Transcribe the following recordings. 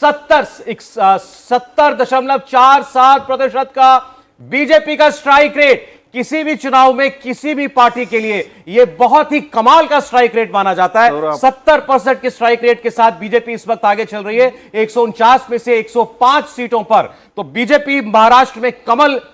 70.47% का बीजेपी का strike rate. किसी भी चुनाव में किसी भी पार्टी के लिए यह बहुत ही कमाल का स्ट्राइक रेट माना जाता है। 70% के स्ट्राइक रेट के साथ बीजेपी इस वक्त आगे चल रही है 149 में से 105 सीटों पर। तो बीजेपी महाराष्ट्र में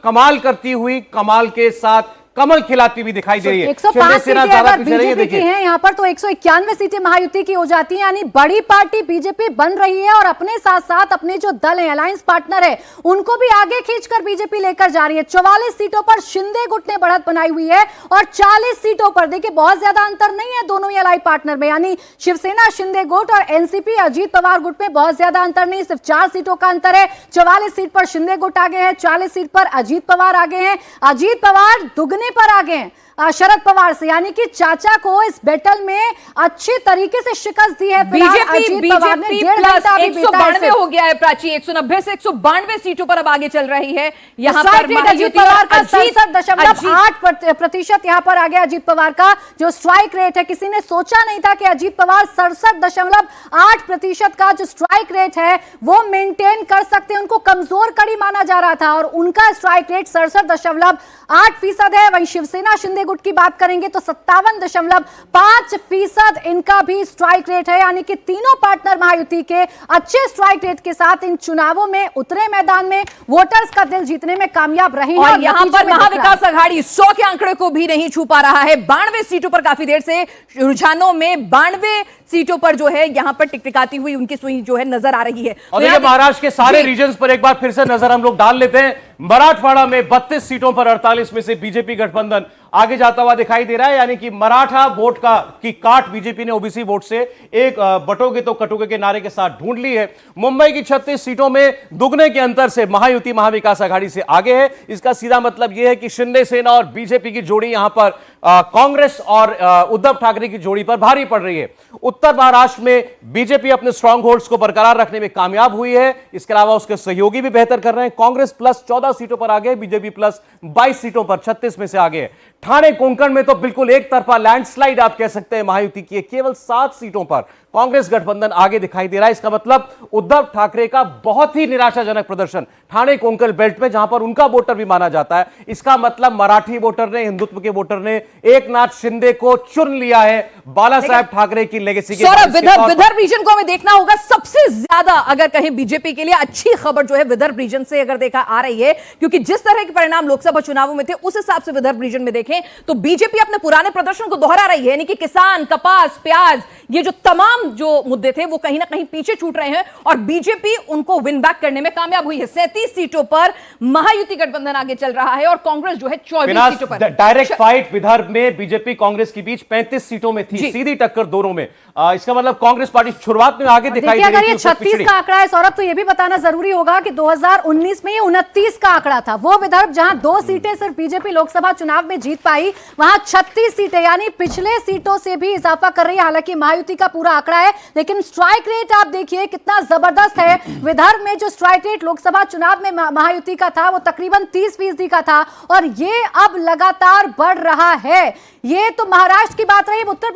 कमाल करती हुई, कमाल के साथ कमल खिलाती हुई दिखाई दे रही है। 105 सीटें अगर बीजेपी की हैं यहां पर, तो 191 सीटें महायुति की हो जाती हैं। यानी बड़ी पार्टी बीजेपी बन रही है और अपने साथ साथ अपने जो दल है, अलायंस पार्टनर है, उनको भी आगे खींचकर बीजेपी लेकर जा रही है। 44 सीटों पर शिंदे गुट ने बढ़त बनाई हुई है और 40 सीटों पर देखिए बहुत ज्यादा अंतर नहीं है दोनों ही अलाई पार्टनर में। यानी शिवसेना शिंदे गुट और एनसीपी अजीत पवार गुट में बहुत ज्यादा अंतर नहीं, सिर्फ 4 सीटों का अंतर है। 44 सीट पर शिंदे गुट आगे है, 40 सीट पर अजीत पवार आगे हैं। अजीत पवार दुगने पर आगे हैं शरद पवार से, यानी कि चाचा को इस बैटल में अच्छे तरीके से शिकस्त दी है। बीजेपी प्लस 192 हो गया है प्राची, 190 से 192 सीटों पर अब आगे चल रही है। यहाँ पर अजीत पवार का 67.8% यहां पर आ गया। अजीत पवार का जो स्ट्राइक रेट है, किसी ने सोचा नहीं था कि अजीत पवार 67.8% का जो स्ट्राइक रेट है वो मेंटेन कर सकते हैं। उनको कमजोर कड़ी माना जा रहा था और उनका स्ट्राइक रेट 67.8% है। वहीं शिवसेना शिंदे गुट की बात करेंगे तो 57.5% इनका भी स्ट्राइक रेट है। यानी कि तीनों पार्टनर महायुति के अच्छे स्ट्राइक रेट के साथ इन चुनावों में उतरे, मैदान में वोटर्स का दिल जीतने में कामयाब रहे हैं। और यहां पर महाविकास आघाड़ी 100 के आंकड़े को भी नहीं छू पा रहा है। 92 सीटों पर काफी देर से रुझानों में 92 सीटों पर जो है यहां पर टिकटिकाती हुई उनकी सुई जो है नजर आ रही है। और देखिए महाराष्ट्र के सारे रीजन्स पर एक बार फिर से नजर हम लोग डाल लेते हैं। मराठवाड़ा में 32 सीटों पर 48 में से बीजेपी गठबंधन आगे जाता हुआ दिखाई दे रहा है। यानी कि मराठा वोट की काट बीजेपी ने ओबीसी वोट से एक बटोगे तो कटोगे के नारे के साथ ढूंढ ली है। मुंबई की 36 सीटों में दुगने के अंतर से महायुति महाविकास आघाड़ी से आगे है। इसका सीधा मतलब यह है कि शिंदे सेना और बीजेपी की जोड़ी यहां पर कांग्रेस और उद्धव ठाकरे की जोड़ी पर भारी पड़ रही है। उत्तर महाराष्ट्र में बीजेपी अपने स्ट्रांग होल्ड्स को बरकरार रखने में कामयाब हुई है। इसके अलावा उसके सहयोगी भी बेहतर कर रहे हैं। कांग्रेस प्लस 14 सीटों पर आगे, बीजेपी प्लस 22 सीटों पर 36 में से आगे है। ठाणे कोंकण में तो बिल्कुल एक तरफा लैंडस्लाइड आप कह सकते हैं महायुति की, केवल 7 सीटों पर कांग्रेस गठबंधन आगे दिखाई दे रहा है। इसका मतलब उद्धव ठाकरे का बहुत ही निराशाजनक प्रदर्शन ठाणे कोंकण बेल्ट में, जहां पर उनका वोटर भी माना जाता है। इसका मतलब मराठी वोटर ने, हिंदुत्व के वोटर ने एकनाथ शिंदे को चुन लिया है बाला साहेब ठाकरे की लेगेसी के। विदर्भ रीजन को हमें देखना होगा। सबसे ज्यादा अगर कहीं बीजेपी के लिए अच्छी खबर जो है विदर्भ रीजन से अगर देखा आ रही है, क्योंकि जिस तरह के परिणाम लोकसभा चुनावों में थे उस हिसाब से विदर्भ रीजन में देखें तो बीजेपी अपने पुराने प्रदर्शन को दोहरा रही है। यानी कि किसान, कपास, प्याज, ये जो तमाम जो मुद्दे थे वो कहीं ना कहीं पीछे छूट रहे हैं और बीजेपी उनको विन बैक करने में कामयाब हुई है। 37 सीटों पर महायुति गठबंधन आगे चल रहा है और कांग्रेस जो है 24 सीटों पर। डायरेक्ट फाइट विदर्भ में बीजेपी कांग्रेस के बीच 35 सीटों में थी, सीधी टक्कर दोनों में। इसका मतलब कांग्रेस पार्टी शुरुआत में आगे दिखाई दे रही थी। अगर ये 36 का आंकड़ा है सौरभ, तो ये भी बताना जरूरी होगा कि 2019 में ये 29 का आंकड़ा था। वो विदर्भ जहां 2 सीटें सिर्फ बीजेपी लोकसभा चुनाव में जीत पाई, वहां 36 सीटें यानी पिछले सीटों से भी इजाफा कर रही है। हालांकि महायुति का पूरा आंकड़ा है, लेकिन स्ट्राइक रेट आप देखिए कितना जबरदस्त है। विदर्भ में जो स्ट्राइक रेट लोकसभा चुनाव में महायुति का था वो तकरीबन 30% का था और ये अब लगातार बढ़ रहा है। ये तो महाराष्ट्र की बात रही। उत्तर